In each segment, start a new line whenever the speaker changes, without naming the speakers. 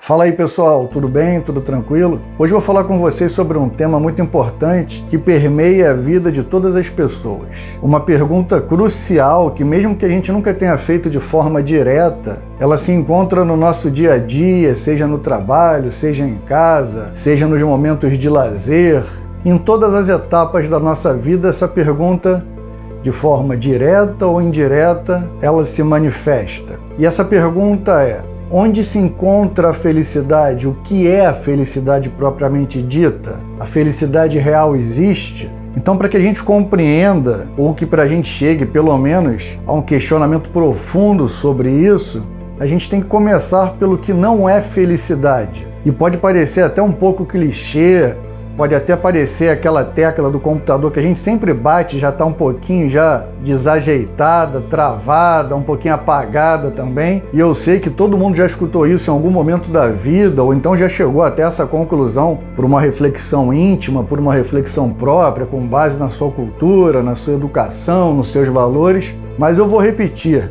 Fala aí pessoal, tudo bem? Tudo tranquilo? Hoje eu vou falar com vocês sobre um tema muito importante que permeia a vida de todas as pessoas. Uma pergunta crucial que mesmo que a gente nunca tenha feito de forma direta, ela se encontra no nosso dia a dia, seja no trabalho, seja em casa, seja nos momentos de lazer. Em todas as etapas da nossa vida, essa pergunta, de forma direta ou indireta, ela se manifesta. E essa pergunta é: onde se encontra a felicidade? O que é a felicidade propriamente dita? A felicidade real existe? Então, para que a gente compreenda, ou que para a gente chegue, pelo menos, a um questionamento profundo sobre isso, a gente tem que começar pelo que não é felicidade. E pode parecer até um pouco clichê, pode até parecer aquela tecla do computador que a gente sempre bate, já está um pouquinho já desajeitada, travada, um pouquinho apagada também. E eu sei que todo mundo já escutou isso em algum momento da vida, ou então já chegou até essa conclusão por uma reflexão íntima, por uma reflexão própria, com base na sua cultura, na sua educação, nos seus valores. Mas eu vou repetir,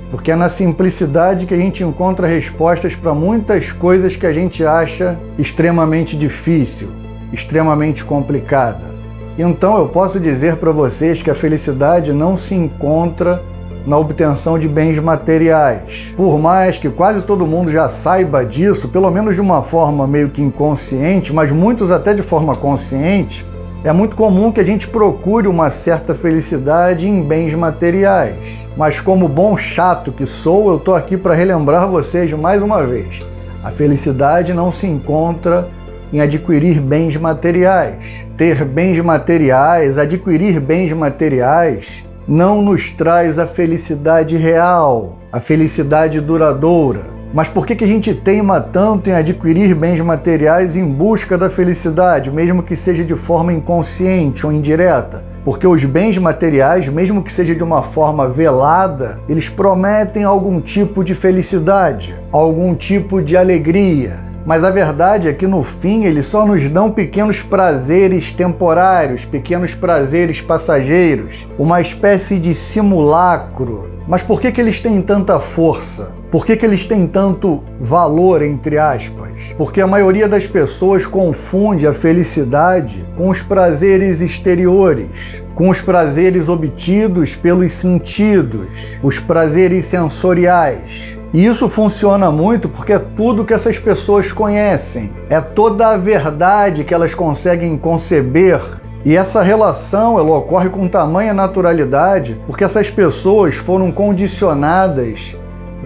porque é na simplicidade que a gente encontra respostas para muitas coisas que a gente acha extremamente difícil, extremamente complicada. Então eu posso dizer para vocês que a felicidade não se encontra na obtenção de bens materiais. Por mais que quase todo mundo já saiba disso, pelo menos de uma forma meio que inconsciente, mas muitos até de forma consciente, é muito comum que a gente procure uma certa felicidade em bens materiais. Mas como bom chato que sou, eu estou aqui para relembrar vocês mais uma vez: a felicidade não se encontra em adquirir bens materiais. Ter bens materiais, adquirir bens materiais, não nos traz a felicidade real, a felicidade duradoura. Mas por que a gente teima tanto em adquirir bens materiais em busca da felicidade, mesmo que seja de forma inconsciente ou indireta? Porque os bens materiais, mesmo que seja de uma forma velada, eles prometem algum tipo de felicidade, algum tipo de alegria. Mas a verdade é que no fim eles só nos dão pequenos prazeres temporários, pequenos prazeres passageiros, uma espécie de simulacro. Mas por que eles têm tanta força? Por que eles têm tanto valor, entre aspas? Porque a maioria das pessoas confunde a felicidade com os prazeres exteriores, com os prazeres obtidos pelos sentidos, os prazeres sensoriais. E isso funciona muito porque é tudo que essas pessoas conhecem, é toda a verdade que elas conseguem conceber. E essa relação ela ocorre com tamanha naturalidade porque essas pessoas foram condicionadas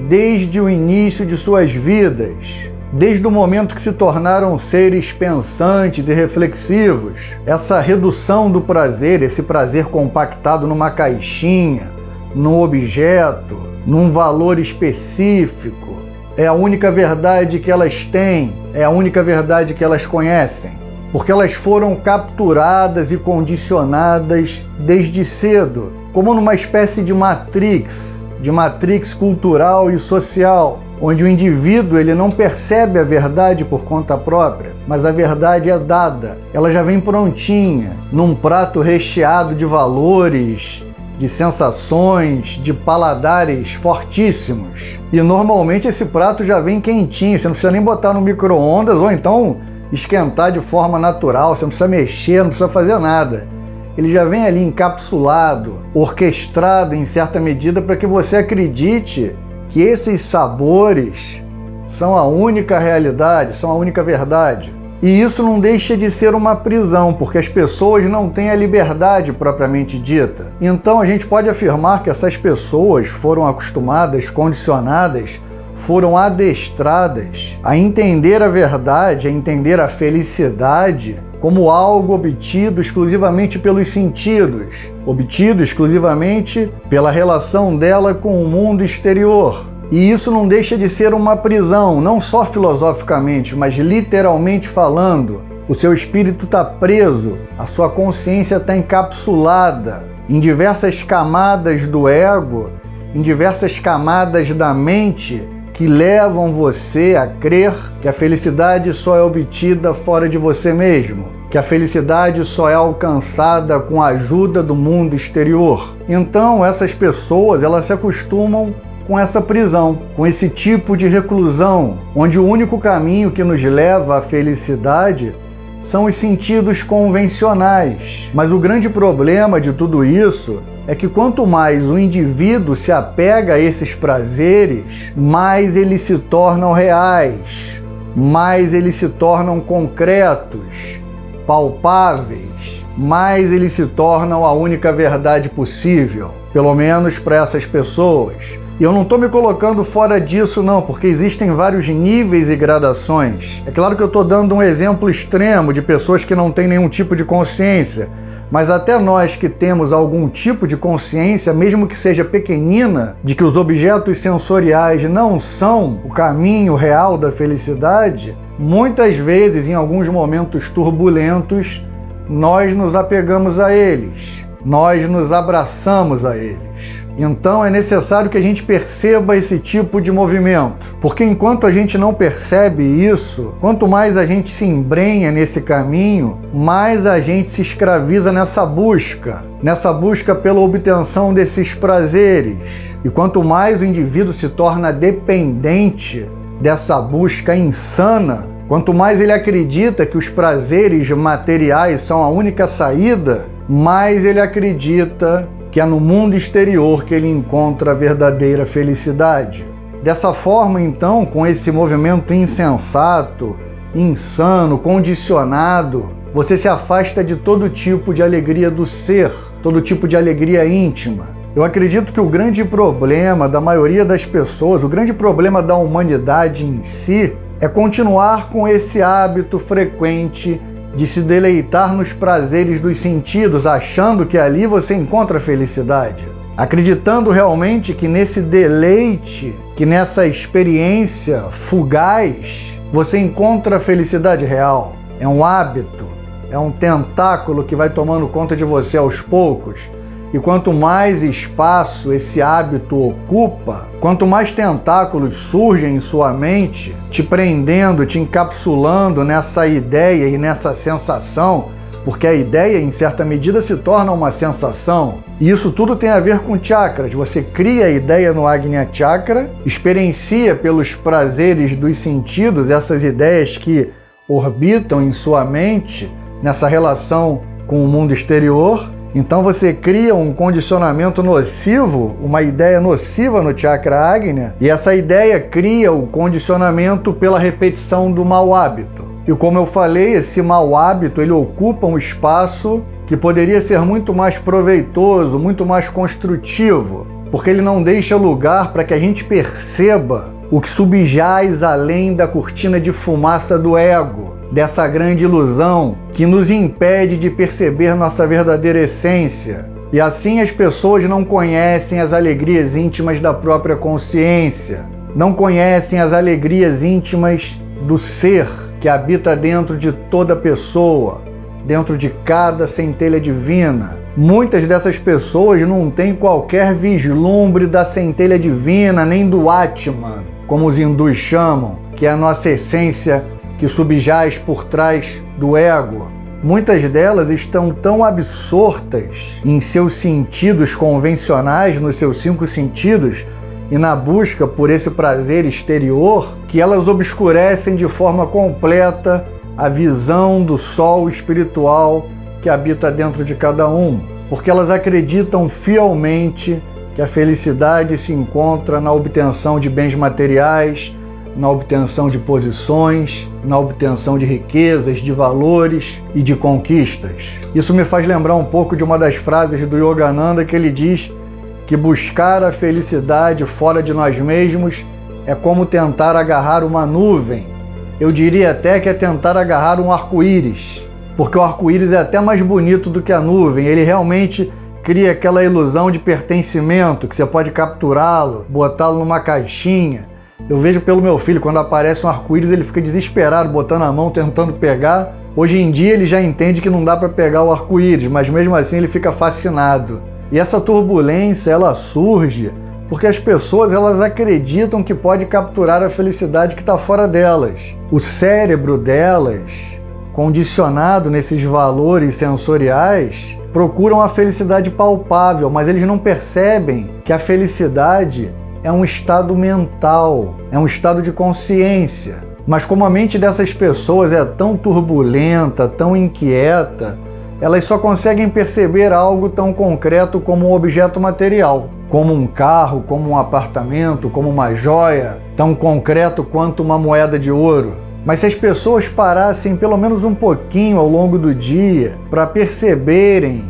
desde o início de suas vidas, desde o momento que se tornaram seres pensantes e reflexivos. Essa redução do prazer, esse prazer compactado numa caixinha, num objeto, num valor específico, é a única verdade que elas têm, é a única verdade que elas conhecem, porque elas foram capturadas e condicionadas desde cedo, como numa espécie de matrix cultural e social, onde o indivíduo ele não percebe a verdade por conta própria, mas a verdade é dada, ela já vem prontinha, num prato recheado de valores, de sensações, de paladares fortíssimos. E normalmente esse prato já vem quentinho, você não precisa nem botar no micro-ondas ou então esquentar de forma natural, você não precisa mexer, não precisa fazer nada. Ele já vem ali encapsulado, orquestrado em certa medida para que você acredite que esses sabores são a única realidade, são a única verdade. E isso não deixa de ser uma prisão, porque as pessoas não têm a liberdade propriamente dita. Então a gente pode afirmar que essas pessoas foram acostumadas, condicionadas, foram adestradas a entender a verdade, a entender a felicidade como algo obtido exclusivamente pelos sentidos, obtido exclusivamente pela relação dela com o mundo exterior. E isso não deixa de ser uma prisão, não só filosoficamente, mas literalmente falando. O seu espírito está preso, a sua consciência está encapsulada em diversas camadas do ego, em diversas camadas da mente que levam você a crer que a felicidade só é obtida fora de você mesmo, que a felicidade só é alcançada com a ajuda do mundo exterior. Então essas pessoas elas se acostumam com essa prisão, com esse tipo de reclusão, onde o único caminho que nos leva à felicidade são os sentidos convencionais. Mas o grande problema de tudo isso é que quanto mais o indivíduo se apega a esses prazeres, mais eles se tornam reais, mais eles se tornam concretos, palpáveis, mais eles se tornam a única verdade possível, pelo menos para essas pessoas. E eu não estou me colocando fora disso não, porque existem vários níveis e gradações. É claro que eu estou dando um exemplo extremo de pessoas que não têm nenhum tipo de consciência, mas até nós que temos algum tipo de consciência, mesmo que seja pequenina, de que os objetos sensoriais não são o caminho real da felicidade, muitas vezes, em alguns momentos turbulentos, nós nos apegamos a eles, nós nos abraçamos a eles. Então é necessário que a gente perceba esse tipo de movimento, porque enquanto a gente não percebe isso, quanto mais a gente se embrenha nesse caminho, mais a gente se escraviza nessa busca pela obtenção desses prazeres. E quanto mais o indivíduo se torna dependente dessa busca insana, quanto mais ele acredita que os prazeres materiais são a única saída, mais ele acredita que é no mundo exterior que ele encontra a verdadeira felicidade. Dessa forma, então, com esse movimento insensato, insano, condicionado, você se afasta de todo tipo de alegria do ser, todo tipo de alegria íntima. Eu acredito que o grande problema da maioria das pessoas, o grande problema da humanidade em si, é continuar com esse hábito frequente de se deleitar nos prazeres dos sentidos, achando que ali você encontra felicidade. Acreditando realmente que nesse deleite, que nessa experiência fugaz, você encontra a felicidade real. É um hábito, é um tentáculo que vai tomando conta de você aos poucos. E quanto mais espaço esse hábito ocupa, quanto mais tentáculos surgem em sua mente, te prendendo, te encapsulando nessa ideia e nessa sensação, porque a ideia, em certa medida, se torna uma sensação. E isso tudo tem a ver com chakras. Você cria a ideia no Agnya Chakra, experiencia pelos prazeres dos sentidos essas ideias que orbitam em sua mente, nessa relação com o mundo exterior. Então você cria um condicionamento nocivo, uma ideia nociva no chakra Agnya, e essa ideia cria o condicionamento pela repetição do mau hábito. E como eu falei, esse mau hábito ele ocupa um espaço que poderia ser muito mais proveitoso, muito mais construtivo, porque ele não deixa lugar para que a gente perceba o que subjaz além da cortina de fumaça do ego, dessa grande ilusão que nos impede de perceber nossa verdadeira essência. E assim as pessoas não conhecem as alegrias íntimas da própria consciência, não conhecem as alegrias íntimas do ser que habita dentro de toda pessoa, dentro de cada centelha divina. Muitas dessas pessoas não têm qualquer vislumbre da centelha divina, nem do Atman, como os hindus chamam, que é a nossa essência que subjaz por trás do ego. Muitas delas estão tão absortas em seus sentidos convencionais, nos seus 5 sentidos, e na busca por esse prazer exterior, que elas obscurecem de forma completa a visão do sol espiritual que habita dentro de cada um, porque elas acreditam fielmente que a felicidade se encontra na obtenção de bens materiais, na obtenção de posições, na obtenção de riquezas, de valores e de conquistas. Isso me faz lembrar um pouco de uma das frases do Yogananda, que ele diz que buscar a felicidade fora de nós mesmos é como tentar agarrar uma nuvem. Eu diria até que é tentar agarrar um arco-íris, porque o arco-íris é até mais bonito do que a nuvem. Ele realmente cria aquela ilusão de pertencimento, que você pode capturá-lo, botá-lo numa caixinha. Eu vejo pelo meu filho, quando aparece um arco-íris, ele fica desesperado, botando a mão, tentando pegar. Hoje em dia ele já entende que não dá para pegar o arco-íris, mas mesmo assim ele fica fascinado. E essa turbulência, ela surge porque as pessoas elas acreditam que pode capturar a felicidade que está fora delas. O cérebro delas, condicionado nesses valores sensoriais, procuram a felicidade palpável, mas eles não percebem que a felicidade é um estado mental, é um estado de consciência. Mas como a mente dessas pessoas é tão turbulenta, tão inquieta, elas só conseguem perceber algo tão concreto como um objeto material, como um carro, como um apartamento, como uma joia, tão concreto quanto uma moeda de ouro. Mas se as pessoas parassem pelo menos um pouquinho ao longo do dia para perceberem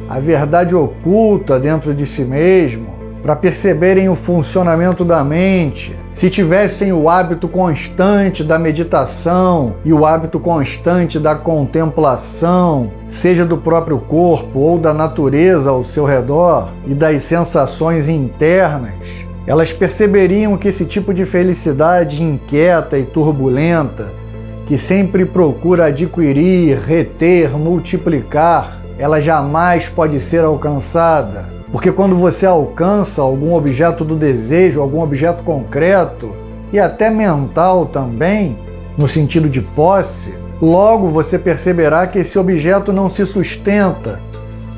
a verdade oculta dentro de si mesmo, para perceberem o funcionamento da mente, se tivessem o hábito constante da meditação e o hábito constante da contemplação, seja do próprio corpo ou da natureza ao seu redor e das sensações internas, elas perceberiam que esse tipo de felicidade inquieta e turbulenta, que sempre procura adquirir, reter, multiplicar, ela jamais pode ser alcançada. Porque quando você alcança algum objeto do desejo, algum objeto concreto e até mental também, no sentido de posse, logo você perceberá que esse objeto não se sustenta,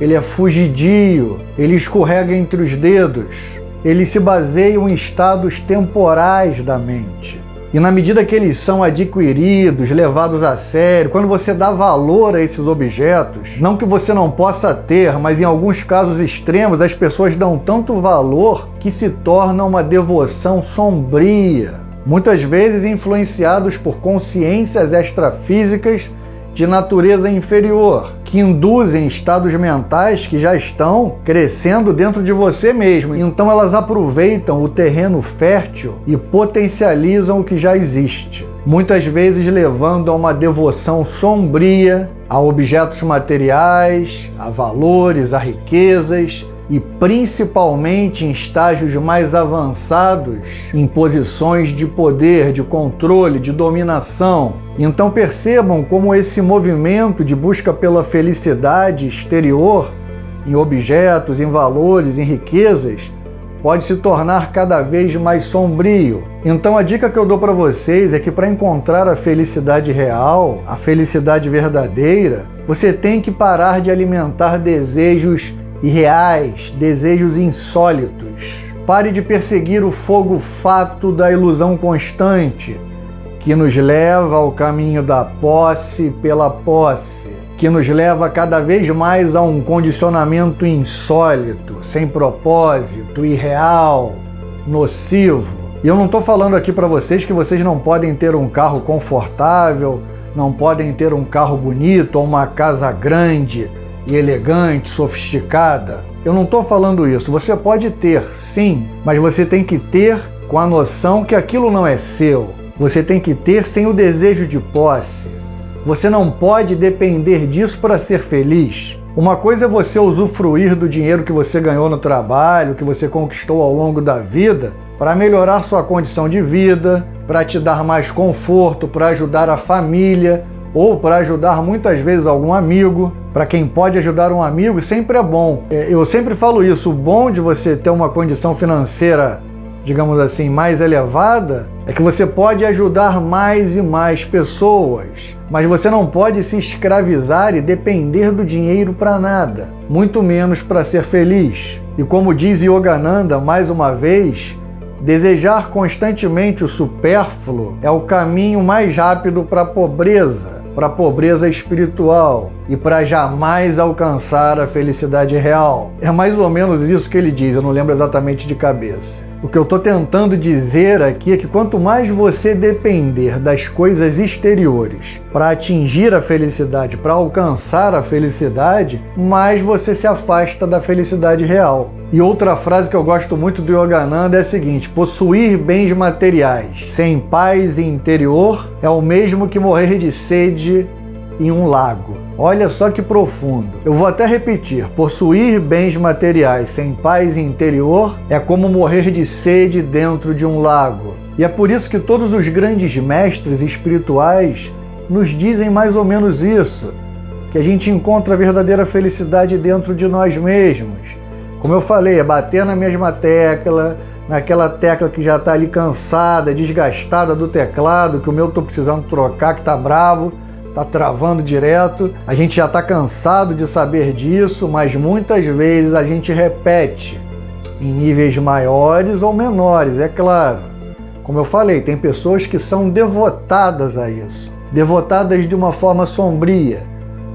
ele é fugidio, ele escorrega entre os dedos, eles se baseiam em estados temporais da mente. E na medida que eles são adquiridos, levados a sério, quando você dá valor a esses objetos, não que você não possa ter, mas em alguns casos extremos, as pessoas dão tanto valor que se torna uma devoção sombria, muitas vezes influenciados por consciências extrafísicas de natureza inferior, que induzem estados mentais que já estão crescendo dentro de você mesmo. Então elas aproveitam o terreno fértil e potencializam o que já existe, muitas vezes levando a uma devoção sombria a objetos materiais, a valores, a riquezas, e principalmente em estágios mais avançados, em posições de poder, de controle, de dominação. Então percebam como esse movimento de busca pela felicidade exterior, em objetos, em valores, em riquezas, pode se tornar cada vez mais sombrio. Então a dica que eu dou para vocês é que para encontrar a felicidade real, a felicidade verdadeira, você tem que parar de alimentar desejos irreais, desejos insólitos. Pare de perseguir o fogo fato da ilusão constante, que nos leva ao caminho da posse pela posse, que nos leva cada vez mais a um condicionamento insólito, sem propósito, irreal, nocivo. E eu não estou falando aqui para vocês que vocês não podem ter um carro confortável, não podem ter um carro bonito ou uma casa grande e elegante, sofisticada. Eu não estou falando isso. Você pode ter, sim, mas você tem que ter com a noção que aquilo não é seu. Você tem que ter sem o desejo de posse. Você não pode depender disso para ser feliz. Uma coisa é você usufruir do dinheiro que você ganhou no trabalho, que você conquistou ao longo da vida, para melhorar sua condição de vida, para te dar mais conforto, para ajudar a família, ou para ajudar muitas vezes algum amigo. Para quem pode ajudar um amigo, sempre é bom. Eu sempre falo isso, o bom de você ter uma condição financeira, digamos assim, mais elevada, é que você pode ajudar mais e mais pessoas. Mas você não pode se escravizar e depender do dinheiro para nada, muito menos para ser feliz. E como diz Yogananda, mais uma vez, desejar constantemente o supérfluo é o caminho mais rápido para a pobreza espiritual e para jamais alcançar a felicidade real. É mais ou menos isso que ele diz, eu não lembro exatamente de cabeça. O que eu estou tentando dizer aqui é que quanto mais você depender das coisas exteriores para atingir a felicidade, para alcançar a felicidade, mais você se afasta da felicidade real. E outra frase que eu gosto muito do Yogananda é a seguinte: possuir bens materiais sem paz interior é o mesmo que morrer de sede em um lago. Olha só que profundo. Eu vou até repetir: possuir bens materiais sem paz interior é como morrer de sede dentro de um lago. E é por isso que todos os grandes mestres espirituais nos dizem mais ou menos isso, que a gente encontra a verdadeira felicidade dentro de nós mesmos. Como eu falei, é bater na mesma tecla, naquela tecla que já está ali cansada, desgastada do teclado, que o meu estou precisando trocar, que está bravo, está travando direto. A gente já está cansado de saber disso, mas muitas vezes a gente repete em níveis maiores ou menores, é claro. Como eu falei, tem pessoas que são devotadas a isso, devotadas de uma forma sombria.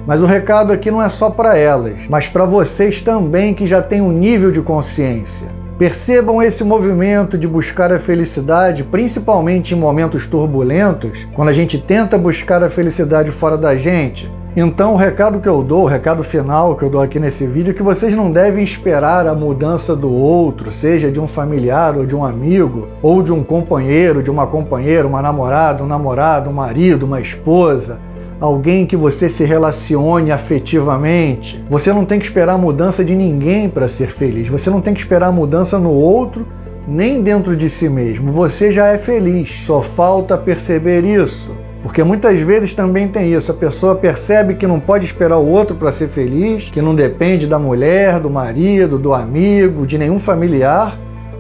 Mas o recado aqui não é só para elas, mas para vocês também que já têm um nível de consciência. Percebam esse movimento de buscar a felicidade, principalmente em momentos turbulentos, quando a gente tenta buscar a felicidade fora da gente. Então o recado que eu dou, o recado final que eu dou aqui nesse vídeo é que vocês não devem esperar a mudança do outro, seja de um familiar ou de um amigo, ou de um companheiro, de uma companheira, uma namorada, um namorado, um marido, uma esposa, alguém que você se relacione afetivamente. Você não tem que esperar a mudança de ninguém para ser feliz. Você não tem que esperar a mudança no outro, nem dentro de si mesmo. Você já é feliz. Só falta perceber isso. Porque muitas vezes também tem isso. A pessoa percebe que não pode esperar o outro para ser feliz, que não depende da mulher, do marido, do amigo, de nenhum familiar,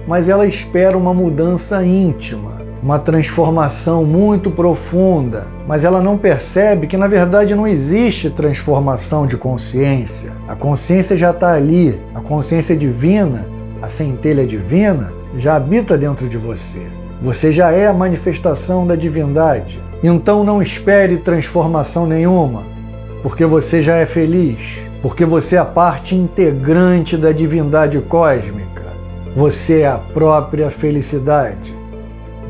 mas ela espera uma mudança íntima, uma transformação muito profunda, mas ela não percebe que na verdade não existe transformação de consciência. A consciência já está ali, a consciência divina, a centelha divina, já habita dentro de você. Você já é a manifestação da divindade. Então não espere transformação nenhuma, porque você já é feliz, porque você é a parte integrante da divindade cósmica. Você é a própria felicidade.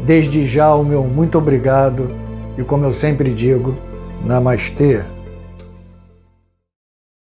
Desde já o meu muito obrigado e, como eu sempre digo, Namastê.